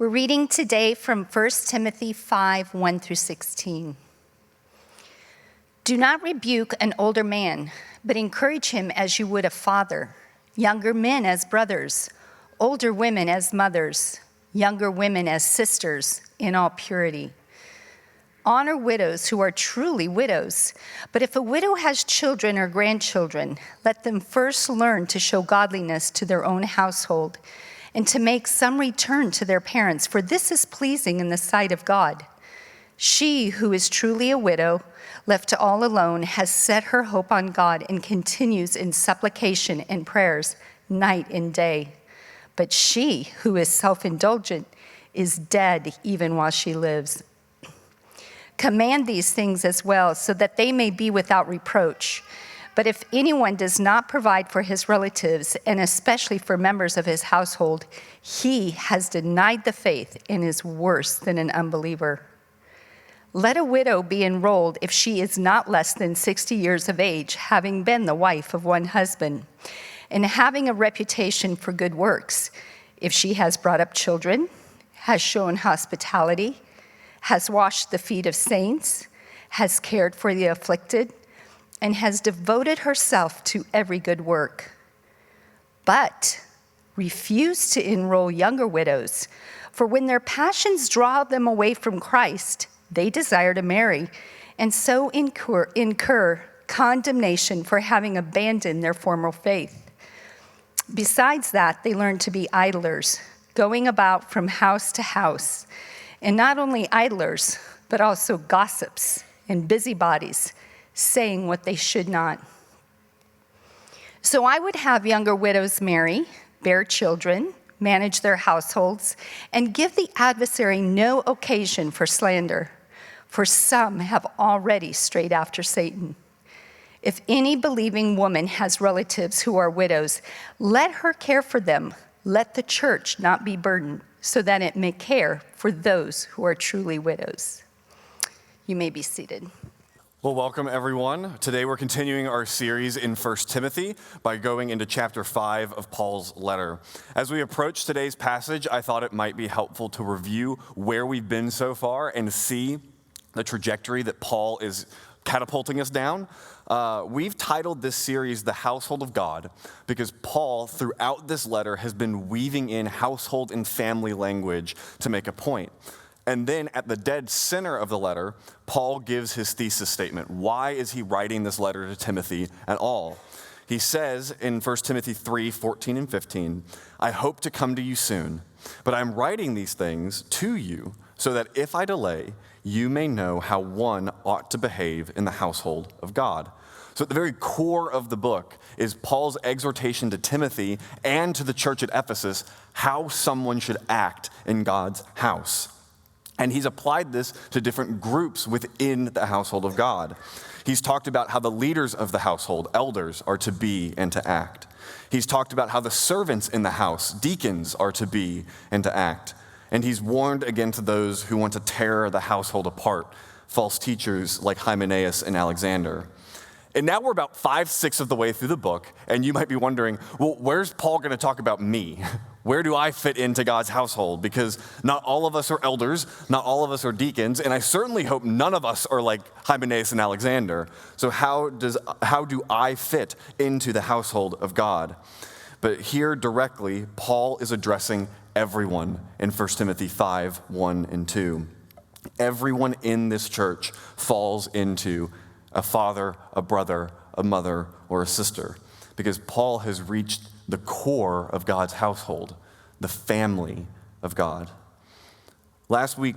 We're reading today from 1 Timothy 5, 1 through 16. Do not rebuke an older man, but encourage him as you would a father, younger men as brothers, older women as mothers, younger women as sisters, in all purity. Honor widows who are truly widows, but if a widow has children or grandchildren, let them first learn to show godliness to their own household and to make some return to their parents, for this is pleasing in the sight of God. She who is truly a widow, left all alone, has set her hope on God and continues in supplication and prayers night and day. But she who is self-indulgent is dead even while she lives. Command these things as well, so that they may be without reproach. But if anyone does not provide for his relatives, and especially for members of his household, he has denied the faith and is worse than an unbeliever. Let a widow be enrolled if she is not less than 60 years of age, having been the wife of one husband, and having a reputation for good works, if she has brought up children, has shown hospitality, has washed the feet of saints, has cared for the afflicted, and has devoted herself to every good work. But refuse to enroll younger widows, for when their passions draw them away from Christ, they desire to marry, and so incur condemnation for having abandoned their former faith. Besides that, they learn to be idlers, going about from house to house, and not only idlers, but also gossips and busybodies, saying what they should not. So I would have younger widows marry, bear children, manage their households, and give the adversary no occasion for slander, for some have already strayed after Satan. If any believing woman has relatives who are widows, let her care for them. Let the church not be burdened, so that it may care for those who are truly widows. You may be seated. Well, welcome everyone. Today we're continuing our series in 1 Timothy by going into chapter 5 of Paul's letter. As we approach today's passage, I thought it might be helpful to review where we've been so far and see the trajectory that Paul is catapulting us down. We've titled this series The Household of God because Paul, throughout this letter, has been weaving in household and family language to make a point. And then at the dead center of the letter, Paul gives his thesis statement. Why is he writing this letter to Timothy at all? He says in 1 Timothy 3, 14 and 15, I hope to come to you soon, but I'm writing these things to you so that if I delay, you may know how one ought to behave in the household of God. So at the very core of the book is Paul's exhortation to Timothy and to the church at Ephesus, how someone should act in God's house. And he's applied this to different groups within the household of God. He's talked about how the leaders of the household, elders, are to be and to act. He's talked about how the servants in the house, deacons, are to be and to act. And he's warned against those who want to tear the household apart, false teachers like Hymenaeus and Alexander. And now we're about 5/6 of the way through the book, and you might be wondering, well, where's Paul going to talk about me? Where do I fit into God's household? Because not all of us are elders, not all of us are deacons, and I certainly hope none of us are like Hymenaeus and Alexander. So how do I fit into the household of God? But here directly, Paul is addressing everyone in 1 Timothy 5, 1 and 2. Everyone in this church falls into a father, a brother, a mother, or a sister, because Paul has reached the core of God's household, the family of God. Last week,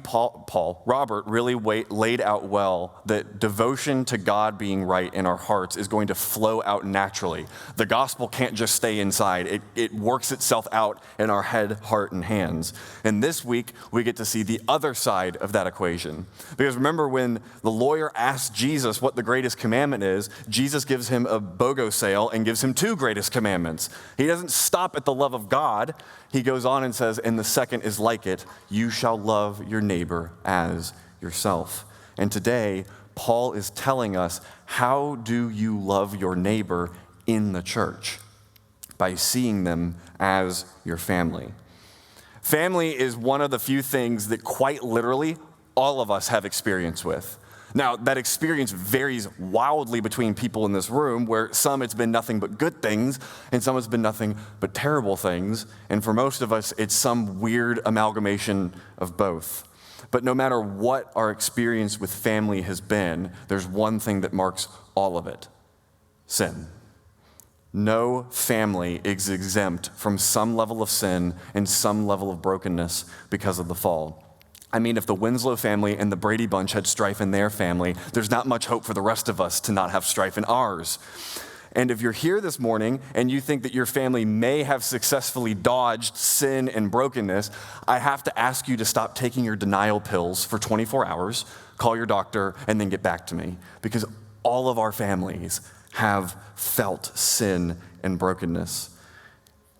Robert really laid out well that devotion to God being right in our hearts is going to flow out naturally. The gospel can't just stay inside. It works itself out in our head, heart, and hands. And this week, we get to see the other side of that equation. Because remember when the lawyer asked Jesus what the greatest commandment is, Jesus gives him a BOGO sale and gives him 2 greatest commandments. He doesn't stop at the love of God. He goes on and says, and the second is like it, you shall love your neighbor as yourself. And today, Paul is telling us, how do you love your neighbor in the church? By seeing them as your family. Family is one of the few things that quite literally all of us have experience with. Now, that experience varies wildly between people in this room, where some it's been nothing but good things, and some it's been nothing but terrible things. And for most of us, it's some weird amalgamation of both. But no matter what our experience with family has been, there's one thing that marks all of it: sin. No family is exempt from some level of sin and some level of brokenness because of the fall. I mean, if the Winslow family and the Brady Bunch had strife in their family, there's not much hope for the rest of us to not have strife in ours. And if you're here this morning and you think that your family may have successfully dodged sin and brokenness, I have to ask you to stop taking your denial pills for 24 hours, call your doctor, and then get back to me. Because all of our families have felt sin and brokenness.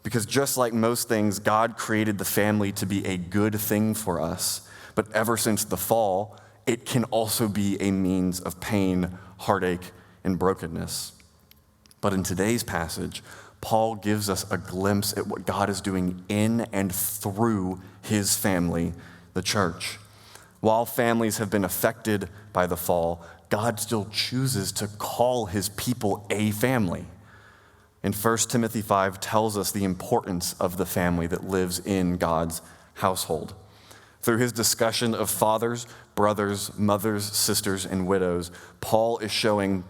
Because just like most things, God created the family to be a good thing for us. But ever since the fall, it can also be a means of pain, heartache, and brokenness. But in today's passage, Paul gives us a glimpse at what God is doing in and through his family, the church. While families have been affected by the fall, God still chooses to call his people a family. And 1 Timothy 5 tells us the importance of the family that lives in God's household. Through his discussion of fathers, brothers, mothers, sisters, and widows, Paul is showing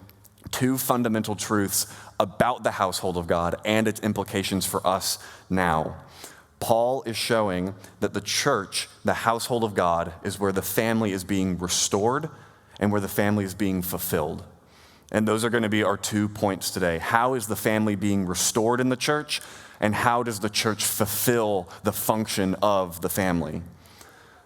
two fundamental truths about the household of God and its implications for us now. Paul is showing that the church, the household of God, is where the family is being restored and where the family is being fulfilled. And those are going to be our 2 points today. How is the family being restored in the church? And how does the church fulfill the function of the family?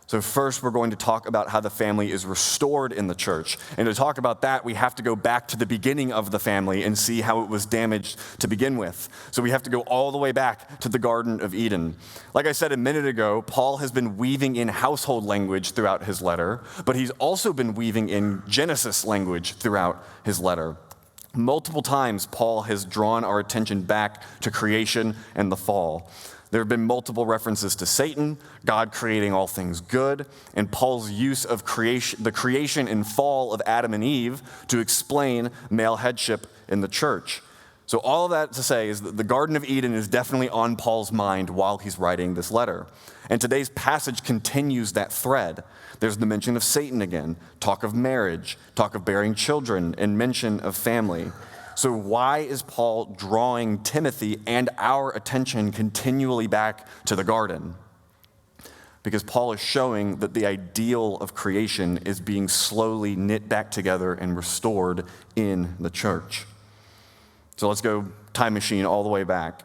So first, we're going to talk about how the family is restored in the church. And to talk about that, we have to go back to the beginning of the family and see how it was damaged to begin with. So we have to go all the way back to the Garden of Eden. Like I said a minute ago, Paul has been weaving in household language throughout his letter, but he's also been weaving in Genesis language throughout his letter. Multiple times, Paul has drawn our attention back to creation and the fall. There have been multiple references to Satan, God creating all things good, and Paul's use of the creation and fall of Adam and Eve to explain male headship in the church. So all of that to say is that the Garden of Eden is definitely on Paul's mind while he's writing this letter. And today's passage continues that thread. There's the mention of Satan again, talk of marriage, talk of bearing children, and mention of family. So why is Paul drawing Timothy and our attention continually back to the garden? Because Paul is showing that the ideal of creation is being slowly knit back together and restored in the church. So let's go time machine all the way back.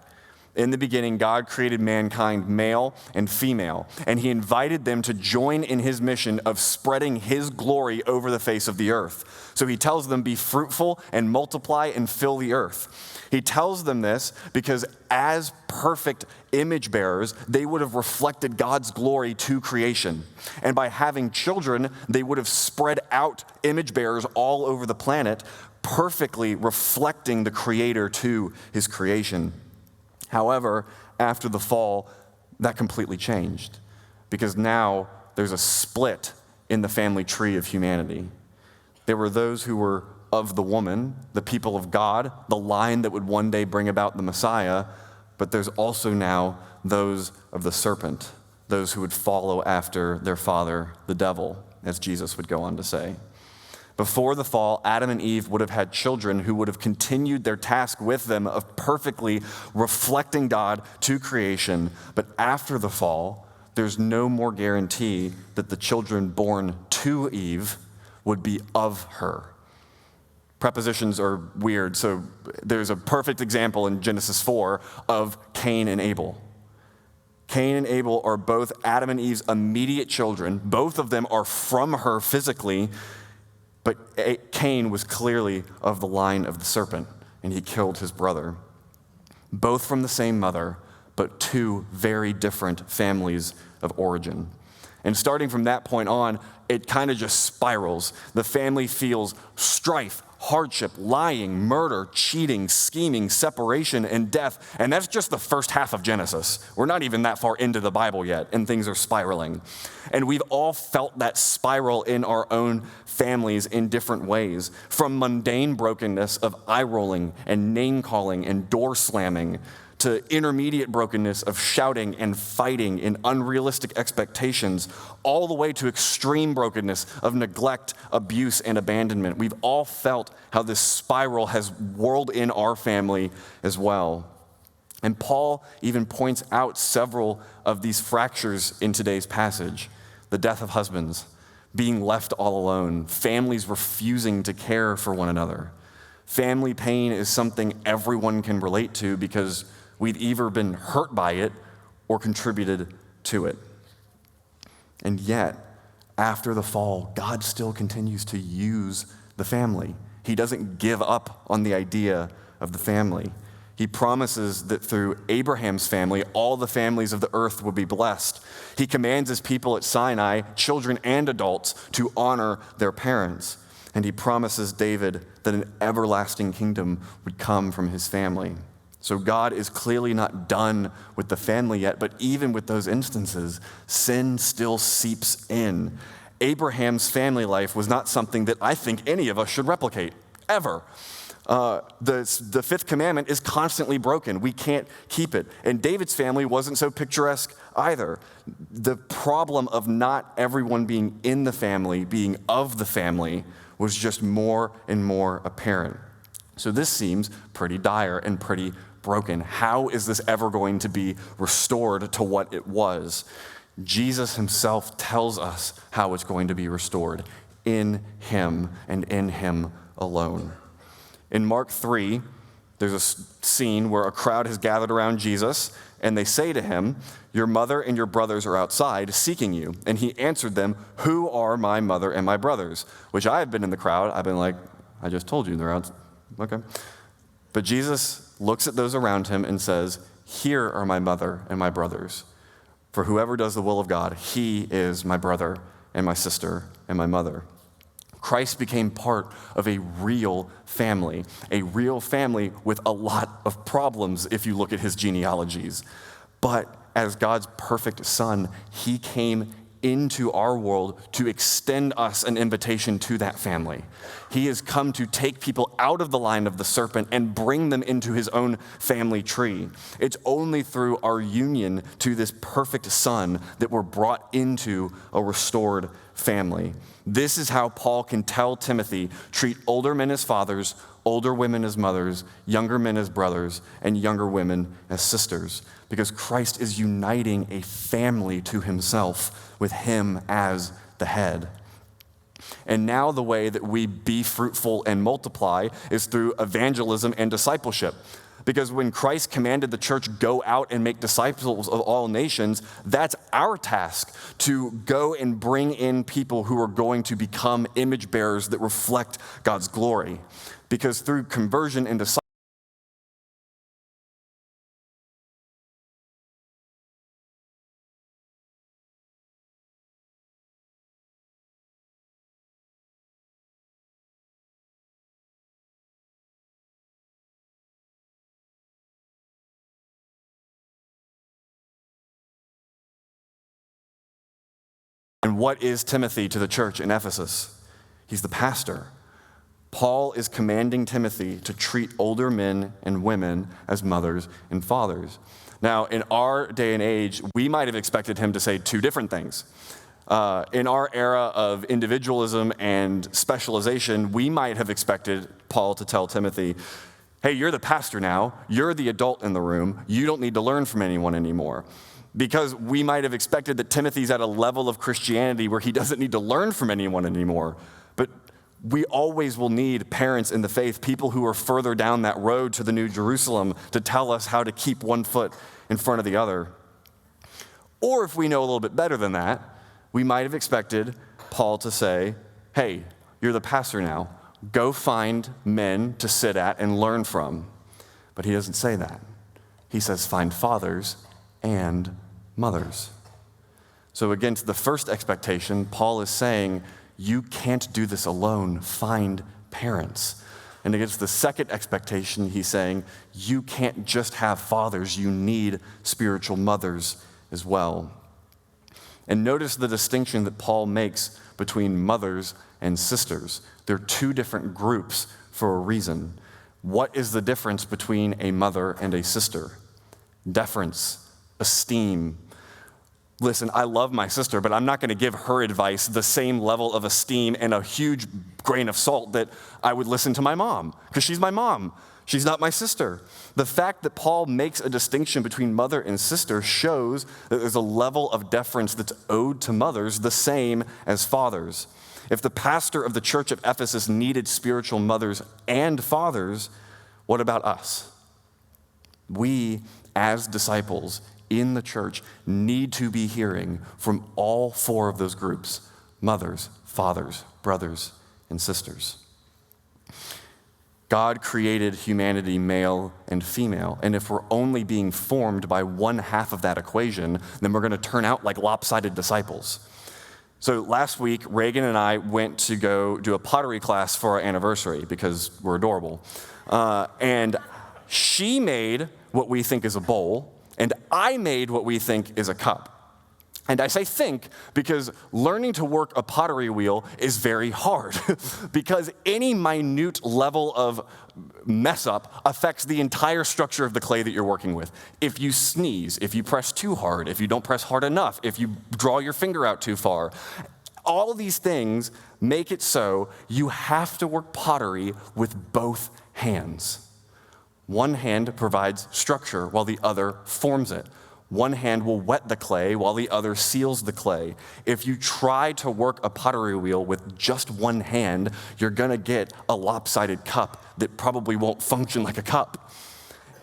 In the beginning, God created mankind male and female, and he invited them to join in his mission of spreading his glory over the face of the earth. So he tells them, be fruitful and multiply and fill the earth. He tells them this because as perfect image bearers, they would have reflected God's glory to creation. And by having children, they would have spread out image bearers all over the planet, perfectly reflecting the Creator to his creation. However, after the fall, that completely changed because now there's a split in the family tree of humanity. There were those who were of the woman, the people of God, the line that would one day bring about the Messiah, but there's also now those of the serpent, those who would follow after their father, the devil, as Jesus would go on to say. Before the fall, Adam and Eve would have had children who would have continued their task with them of perfectly reflecting God to creation. But after the fall, there's no more guarantee that the children born to Eve would be of her. Prepositions are weird, so there's a perfect example in Genesis 4 of Cain and Abel. Cain and Abel are both Adam and Eve's immediate children. Both of them are from her physically, but Cain was clearly of the line of the serpent, and he killed his brother. Both from the same mother, but two very different families of origin. And starting from that point on, it kind of just spirals. The family feels strife, hardship, lying, murder, cheating, scheming, separation, and death. And that's just the first half of Genesis. We're not even that far into the Bible yet, and things are spiraling. And we've all felt that spiral in our own families in different ways, from mundane brokenness of eye rolling and name calling and door slamming, to intermediate brokenness of shouting and fighting in unrealistic expectations, all the way to extreme brokenness of neglect, abuse, and abandonment. We've all felt how this spiral has whirled in our family as well. And Paul even points out several of these fractures in today's passage: the death of husbands, being left all alone, families refusing to care for one another. Family pain is something everyone can relate to because we've either been hurt by it or contributed to it. And yet, after the fall, God still continues to use the family. He doesn't give up on the idea of the family. He promises that through Abraham's family, all the families of the earth will be blessed. He commands his people at Sinai, children and adults, to honor their parents. And he promises David that an everlasting kingdom would come from his family. So God is clearly not done with the family yet, but even with those instances, sin still seeps in. Abraham's family life was not something that I think any of us should replicate, ever. The fifth commandment is constantly broken. We can't keep it. And David's family wasn't so picturesque either. The problem of not everyone being in the family, being of the family, was just more and more apparent. So this seems pretty dire and pretty broken. How is this ever going to be restored to what it was? Jesus himself tells us how it's going to be restored: in him and in him alone. In Mark 3, there's a scene where a crowd has gathered around Jesus, and they say to him, "Your mother and your brothers are outside seeking you." And he answered them, "Who are my mother and my brothers?" Which I have been in the crowd. I've been like, "I just told you, they're out." Okay. But Jesus looks at those around him and says, "Here are my mother and my brothers. For whoever does the will of God, he is my brother and my sister and my mother." Christ became part of a real family with a lot of problems if you look at his genealogies. But as God's perfect son, he came into our world to extend us an invitation to that family. He has come to take people out of the line of the serpent and bring them into his own family tree. It's only through our union to this perfect son that we're brought into a restored family. This is how Paul can tell Timothy, treat older men as fathers, older women as mothers, younger men as brothers, and younger women as sisters, because Christ is uniting a family to himself with him as the head. And now the way that we be fruitful and multiply is through evangelism and discipleship. Because when Christ commanded the church, go out and make disciples of all nations, that's our task, to go and bring in people who are going to become image bearers that reflect God's glory. Because through conversion and discipleship, and what is Timothy to the church in Ephesus? He's the pastor. Paul is commanding Timothy to treat older men and women as mothers and fathers. Now, in our day and age, we might have expected him to say two different things. In our era of individualism and specialization, we might have expected Paul to tell Timothy, "Hey, you're the pastor now. You're the adult in the room. You don't need to learn from anyone anymore." Because we might have expected that Timothy's at a level of Christianity where he doesn't need to learn from anyone anymore. But we always will need parents in the faith, people who are further down that road to the New Jerusalem, to tell us how to keep one foot in front of the other. Or if we know a little bit better than that, we might have expected Paul to say, "Hey, you're the pastor now. Go find men to sit at and learn from." But he doesn't say that. He says, "Find fathers and mothers." So against the first expectation, Paul is saying, you can't do this alone. Find parents. And against the second expectation, he's saying, you can't just have fathers, you need spiritual mothers as well. And notice the distinction that Paul makes between mothers and sisters. They're two different groups for a reason. What is the difference between a mother and a sister? Deference, esteem. Listen, I love my sister, but I'm not going to give her advice the same level of esteem and a huge grain of salt that I would listen to my mom, because she's my mom. She's not my sister. The fact that Paul makes a distinction between mother and sister shows that there's a level of deference that's owed to mothers the same as fathers. If the pastor of the church of Ephesus needed spiritual mothers and fathers, what about us? We, as disciples in the church, need to be hearing from all four of those groups: mothers, fathers, brothers, and sisters. God created humanity male and female, and if we're only being formed by one half of that equation, then we're going to turn out like lopsided disciples. So last week, Reagan and I went to go do a pottery class for our anniversary because we're adorable. And she made what we think is a bowl, and I made what we think is a cup. And I say think because learning to work a pottery wheel is very hard because any minute level of mess up affects the entire structure of the clay that you're working with. If you sneeze, if you press too hard, if you don't press hard enough, if you draw your finger out too far, all of these things make it so you have to work pottery with both hands. One hand provides structure while the other forms it. One hand will wet the clay while the other seals the clay. If you try to work a pottery wheel with just one hand, you're gonna get a lopsided cup that probably won't function like a cup.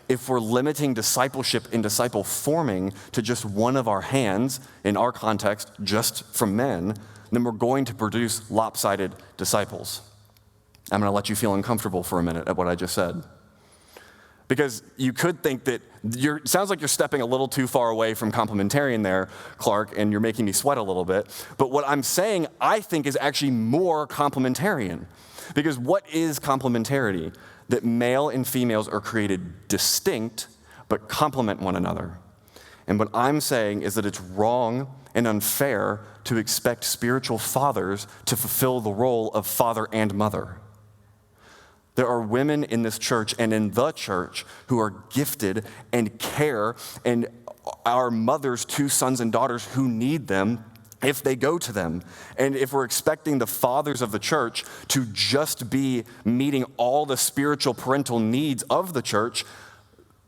If we're limiting discipleship and disciple forming to just one of our hands, in our context, just from men, then we're going to produce lopsided disciples. I'm gonna let you feel uncomfortable for a minute at what I just said. Because you could think that it sounds like you're stepping a little too far away from complementarian there, Clark, and you're making me sweat a little bit. But what I'm saying, I think, is actually more complementarian. Because what is complementarity? That male and females are created distinct, but complement one another. And what I'm saying is that it's wrong and unfair to expect spiritual fathers to fulfill the role of father and mother. There are women in this church and in the church who are gifted and care and are mothers to sons and daughters who need them if they go to them. And if we're expecting the fathers of the church to just be meeting all the spiritual parental needs of the church,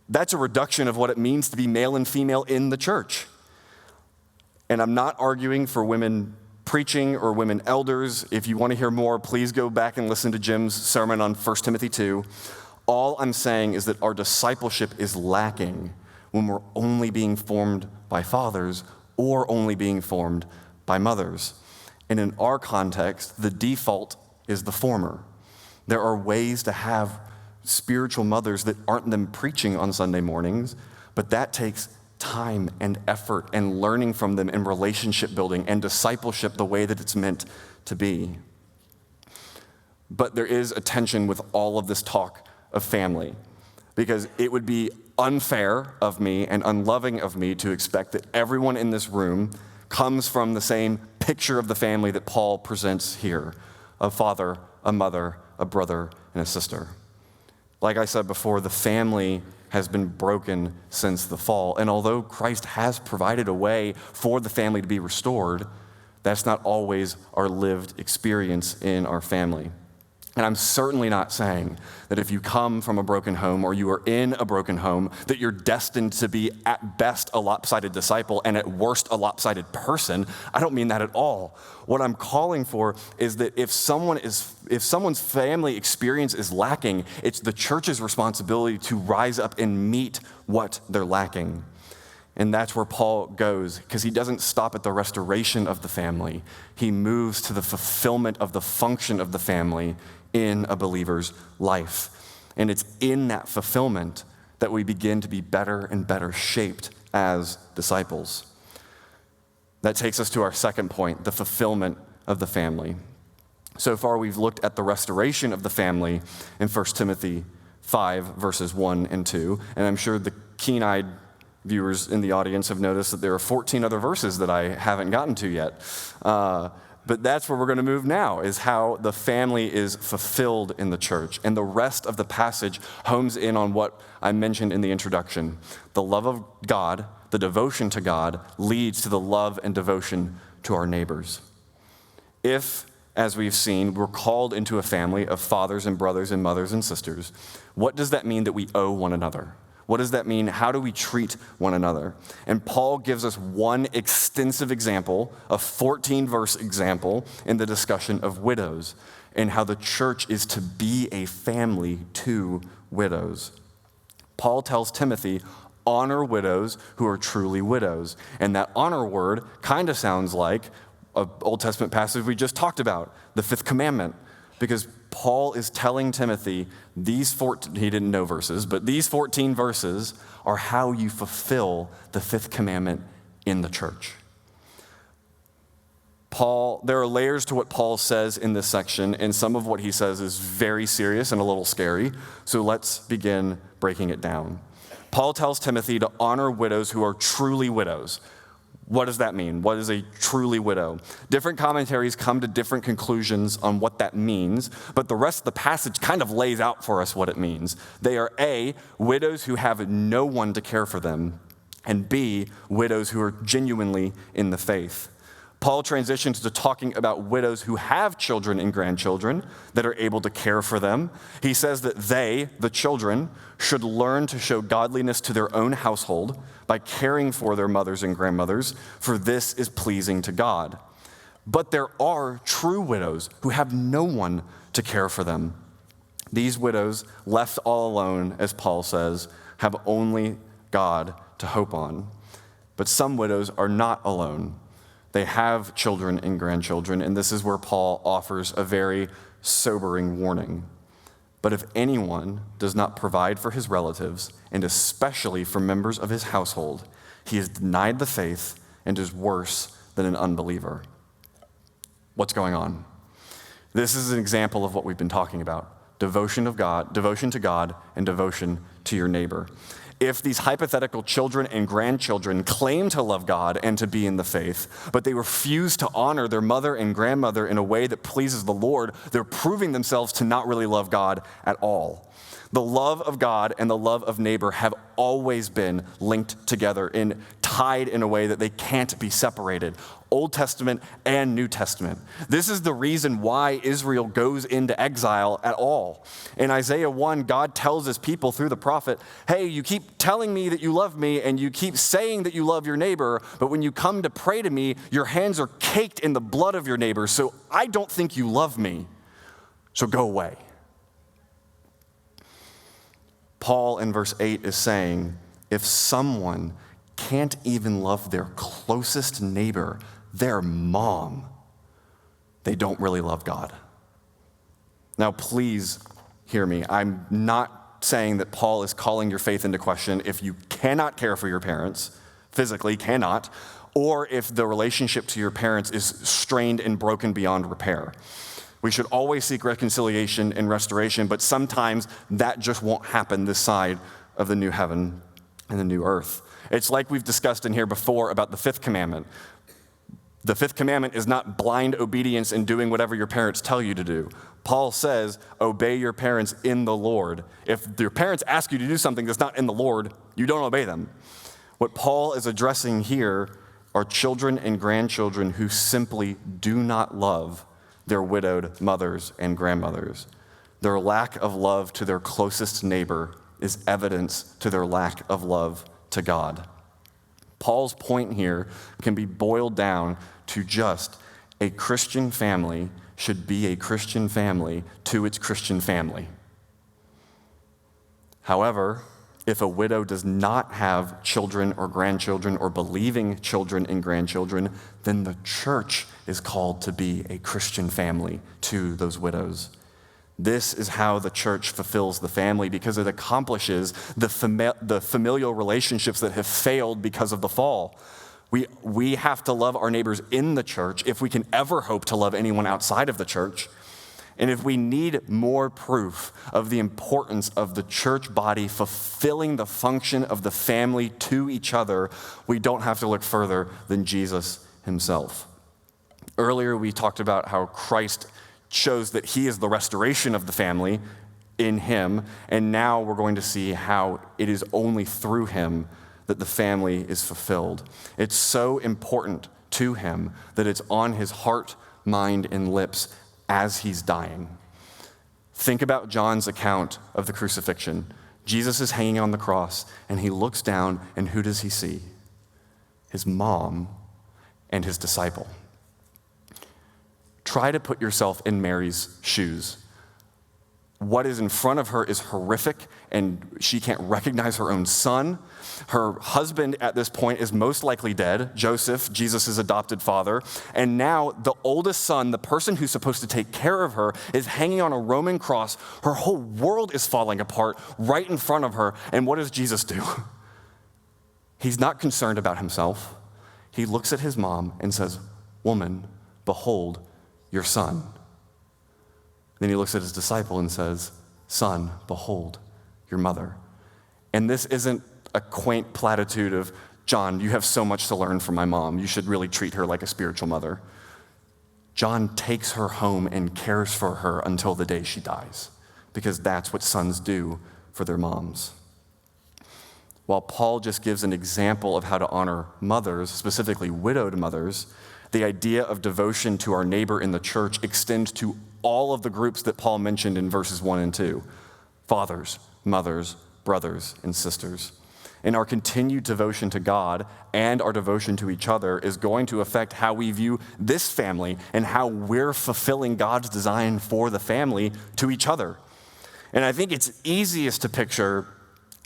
that's a reduction of what it means to be male and female in the church. And I'm not arguing for women preaching or women elders. If you want to hear more, please go back and listen to Jim's sermon on 1 Timothy 2. All I'm saying is that our discipleship is lacking when we're only being formed by fathers or only being formed by mothers. And in our context, the default is the former. There are ways to have spiritual mothers that aren't them preaching on Sunday mornings, but that takes time and effort and learning from them and relationship building and discipleship the way that it's meant to be. But there is a tension with all of this talk of family, because it would be unfair of me and unloving of me to expect that everyone in this room comes from the same picture of the family that Paul presents here: a father, a mother, a brother, and a sister. Like I said before, the family has been broken since the fall. And although Christ has provided a way for the family to be restored, that's not always our lived experience in our family. And I'm certainly not saying that if you come from a broken home or you are in a broken home, that you're destined to be at best a lopsided disciple and at worst a lopsided person. I don't mean that at all. What I'm calling for is that if someone's family experience is lacking, it's the church's responsibility to rise up and meet what they're lacking. And that's where Paul goes, because he doesn't stop at the restoration of the family. He moves to the fulfillment of the function of the family in a believer's life. And it's in that fulfillment that we begin to be better and better shaped as disciples. That takes us to our second point, the fulfillment of the family. So far, we've looked at the restoration of the family in 1 Timothy 5, verses 1 and 2. And I'm sure the keen-eyed viewers in the audience have noticed that there are 14 other verses that I haven't gotten to yet. But that's where we're going to move now, is how the family is fulfilled in the church. And the rest of the passage homes in on what I mentioned in the introduction. The love of God, the devotion to God, leads to the love and devotion to our neighbors. If, as we've seen, we're called into a family of fathers and brothers and mothers and sisters, what does that mean that we owe one another? What does that mean? How do we treat one another? And Paul gives us one extensive example, a 14-verse example in the discussion of widows and how the church is to be a family to widows. Paul tells Timothy, honor widows who are truly widows. And that honor word kind of sounds like an Old Testament passage we just talked about, the fifth commandment, because Paul is telling Timothy he didn't know verses, but these 14 verses are how you fulfill the fifth commandment in the church. There are layers to what Paul says in this section, and some of what he says is very serious and a little scary, so let's begin breaking it down. Paul tells Timothy to honor widows who are truly widows. What does that mean? What is a truly widow? Different commentaries come to different conclusions on what that means, but the rest of the passage kind of lays out for us what it means. They are A, widows who have no one to care for them, and B, widows who are genuinely in the faith. Paul transitions to talking about widows who have children and grandchildren that are able to care for them. He says that they, the children, should learn to show godliness to their own household by caring for their mothers and grandmothers, for this is pleasing to God. But there are true widows who have no one to care for them. These widows, left all alone, as Paul says, have only God to hope on. But some widows are not alone. They have children and grandchildren, and this is where Paul offers a very sobering warning. But if anyone does not provide for his relatives, and especially for members of his household, he has denied the faith and is worse than an unbeliever. What's going on? This is an example of what we've been talking about. Devotion to God, and devotion to your neighbor. If these hypothetical children and grandchildren claim to love God and to be in the faith, but they refuse to honor their mother and grandmother in a way that pleases the Lord, they're proving themselves to not really love God at all. The love of God and the love of neighbor have always been linked together and tied in a way that they can't be separated. Old Testament and New Testament. This is the reason why Israel goes into exile at all. In Isaiah 1, God tells his people through the prophet, hey, you keep telling me that you love me and you keep saying that you love your neighbor, but when you come to pray to me, your hands are caked in the blood of your neighbor, so I don't think you love me, so go away. Paul in verse 8 is saying, if someone can't even love their closest neighbor, their mom, they don't really love God. Now, please hear me. I'm not saying that Paul is calling your faith into question if you cannot care for your parents, physically cannot, or if the relationship to your parents is strained and broken beyond repair. We should always seek reconciliation and restoration, but sometimes that just won't happen this side of the new heaven and the new earth. It's like we've discussed in here before about the fifth commandment. The fifth commandment is not blind obedience and doing whatever your parents tell you to do. Paul says, obey your parents in the Lord. If your parents ask you to do something that's not in the Lord, you don't obey them. What Paul is addressing here are children and grandchildren who simply do not love their widowed mothers and grandmothers. Their lack of love to their closest neighbor is evidence to their lack of love to God. Paul's point here can be boiled down to just a Christian family should be a Christian family to its Christian family. However, if a widow does not have children or grandchildren or believing children and grandchildren, then the church is called to be a Christian family to those widows. This is how the church fulfills the family because it accomplishes the familial relationships that have failed because of the fall. We have to love our neighbors in the church if we can ever hope to love anyone outside of the church. And if we need more proof of the importance of the church body fulfilling the function of the family to each other, we don't have to look further than Jesus himself. Earlier, we talked about how Christ shows that he is the restoration of the family in him, and now we're going to see how it is only through him that the family is fulfilled. It's so important to him that it's on his heart, mind, and lips as he's dying. Think about John's account of the crucifixion. Jesus is hanging on the cross, and he looks down, and who does he see? His mom and his disciple. Try to put yourself in Mary's shoes. What is in front of her is horrific, and she can't recognize her own son. Her husband at this point is most likely dead, Joseph, Jesus' adopted father. And now the oldest son, the person who's supposed to take care of her, is hanging on a Roman cross. Her whole world is falling apart right in front of her. And what does Jesus do? He's not concerned about himself. He looks at his mom and says, "Woman, behold your son." Then he looks at his disciple and says, "Son, behold your mother." And this isn't a quaint platitude of, "John, you have so much to learn from my mom. You should really treat her like a spiritual mother." John takes her home and cares for her until the day she dies, because that's what sons do for their moms. While Paul just gives an example of how to honor mothers, specifically widowed mothers, the idea of devotion to our neighbor in the church extends to all of the groups that Paul mentioned in verses 1 and 2. Fathers, mothers, brothers, and sisters. And our continued devotion to God and our devotion to each other is going to affect how we view this family and how we're fulfilling God's design for the family to each other. And I think it's easiest to picture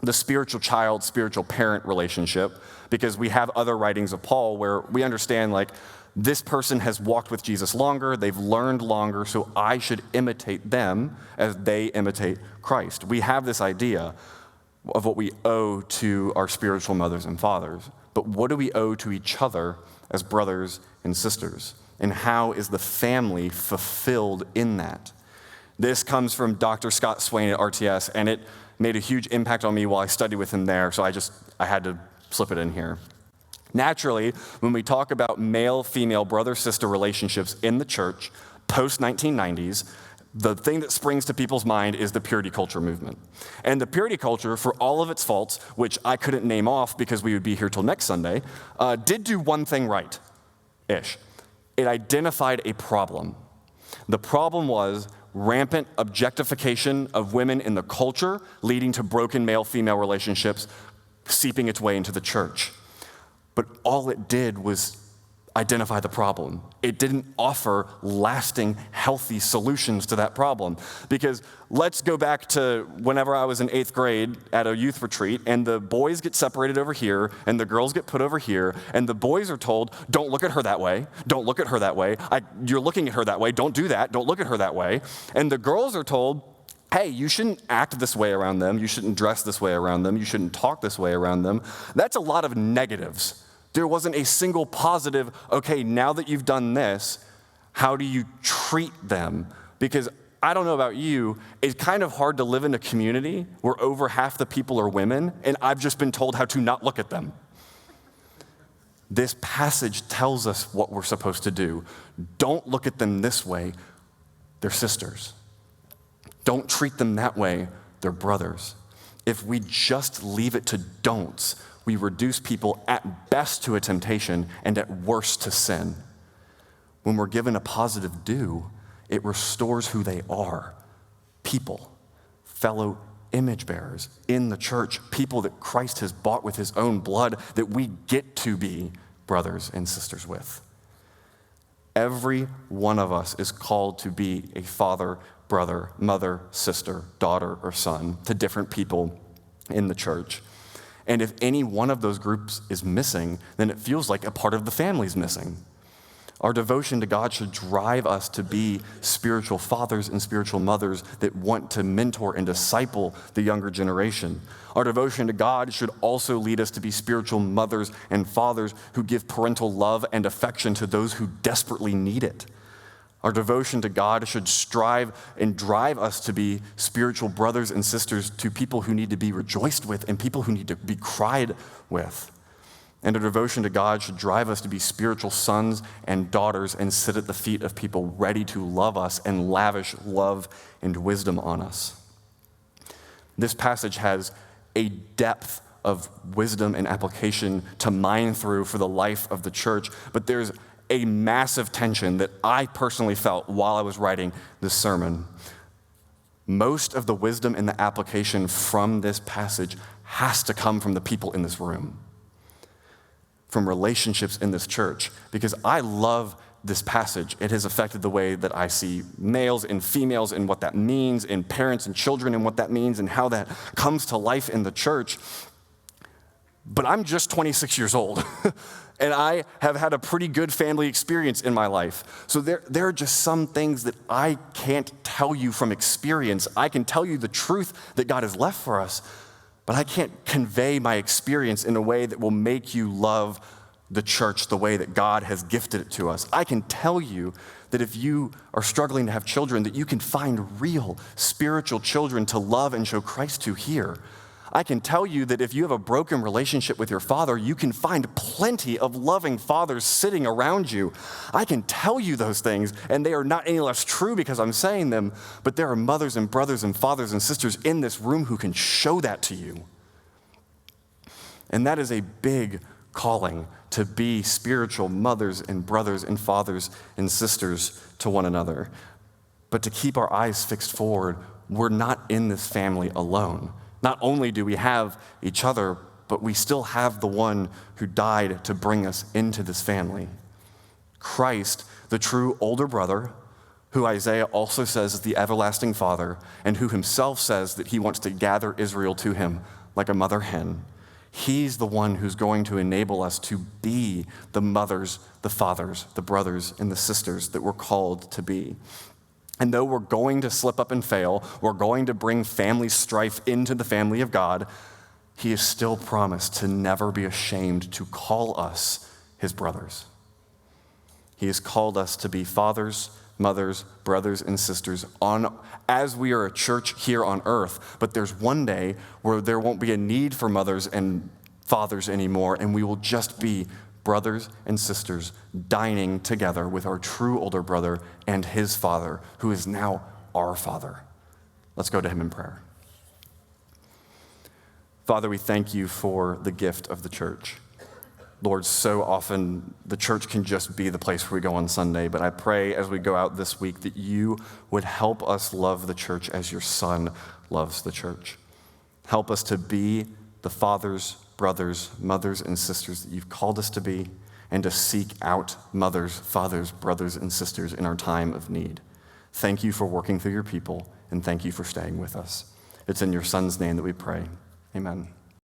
the spiritual child, spiritual parent relationship, because we have other writings of Paul where we understand, like, this person has walked with Jesus longer, they've learned longer, so I should imitate them as they imitate Christ. We have this idea of what we owe to our spiritual mothers and fathers, but what do we owe to each other as brothers and sisters? And how is the family fulfilled in that? This comes from Dr. Scott Swain at RTS, and it made a huge impact on me while I studied with him there, so I had to slip it in here. Naturally, when we talk about male-female brother-sister relationships in the church, post-1990s, the thing that springs to people's mind is the purity culture movement. And the purity culture, for all of its faults, which I couldn't name off because we would be here till next Sunday, did do one thing right-ish. It identified a problem. The problem was rampant objectification of women in the culture, leading to broken male-female relationships seeping its way into the church. But all it did was identify the problem. It didn't offer lasting, healthy solutions to that problem. Because let's go back to whenever I was in 8th grade at a youth retreat, and the boys get separated over here, and the girls get put over here, and the boys are told, "Don't look at her that way. Don't look at her that way. You're looking at her that way. Don't do that. Don't look at her that way." And the girls are told, "Hey, you shouldn't act this way around them. You shouldn't dress this way around them. You shouldn't talk this way around them." That's a lot of negatives. There wasn't a single positive, okay, now that you've done this, how do you treat them? Because I don't know about you, it's kind of hard to live in a community where over half the people are women, and I've just been told how to not look at them. This passage tells us what we're supposed to do. Don't look at them this way, they're sisters. Don't treat them that way, they're brothers. If we just leave it to don'ts, we reduce people at best to a temptation and at worst to sin. When we're given a positive do, it restores who they are. People, fellow image bearers in the church, people that Christ has bought with his own blood that we get to be brothers and sisters with. Every one of us is called to be a father, brother, mother, sister, daughter, or son to different people in the church. And if any one of those groups is missing, then it feels like a part of the family is missing. Our devotion to God should drive us to be spiritual fathers and spiritual mothers that want to mentor and disciple the younger generation. Our devotion to God should also lead us to be spiritual mothers and fathers who give parental love and affection to those who desperately need it. Our devotion to God should strive and drive us to be spiritual brothers and sisters to people who need to be rejoiced with and people who need to be cried with. And our devotion to God should drive us to be spiritual sons and daughters and sit at the feet of people ready to love us and lavish love and wisdom on us. This passage has a depth of wisdom and application to mine through for the life of the church, but there's a massive tension that I personally felt while I was writing this sermon. Most of the wisdom and the application from this passage has to come from the people in this room, from relationships in this church, because I love this passage. It has affected the way that I see males and females and what that means, and parents and children and what that means, and how that comes to life in the church. But I'm just 26 years old. And I have had a pretty good family experience in my life. So there are just some things that I can't tell you from experience. I can tell you the truth that God has left for us, but I can't convey my experience in a way that will make you love the church the way that God has gifted it to us. I can tell you that if you are struggling to have children, that you can find real spiritual children to love and show Christ to here. I can tell you that if you have a broken relationship with your father, you can find plenty of loving fathers sitting around you. I can tell you those things, and they are not any less true because I'm saying them, but there are mothers and brothers and fathers and sisters in this room who can show that to you. And that is a big calling, to be spiritual mothers and brothers and fathers and sisters to one another. But to keep our eyes fixed forward, we're not in this family alone. Not only do we have each other, but we still have the one who died to bring us into this family. Christ, the true older brother, who Isaiah also says is the everlasting Father, and who himself says that he wants to gather Israel to him like a mother hen. He's the one who's going to enable us to be the mothers, the fathers, the brothers, and the sisters that we're called to be. And though we're going to slip up and fail, we're going to bring family strife into the family of God, he has still promised to never be ashamed to call us his brothers. He has called us to be fathers, mothers, brothers, and sisters as we are a church here on earth. But there's one day where there won't be a need for mothers and fathers anymore, and we will just be brothers and sisters dining together with our true older brother and his father, who is now our Father. Let's go to him in prayer. Father, we thank you for the gift of the church. Lord, so often the church can just be the place where we go on Sunday, but I pray as we go out this week that you would help us love the church as your Son loves the church. Help us to be the fathers, brothers, mothers, and sisters that you've called us to be, and to seek out mothers, fathers, brothers, and sisters in our time of need. Thank you for working through your people, and thank you for staying with us. It's in your Son's name that we pray. Amen.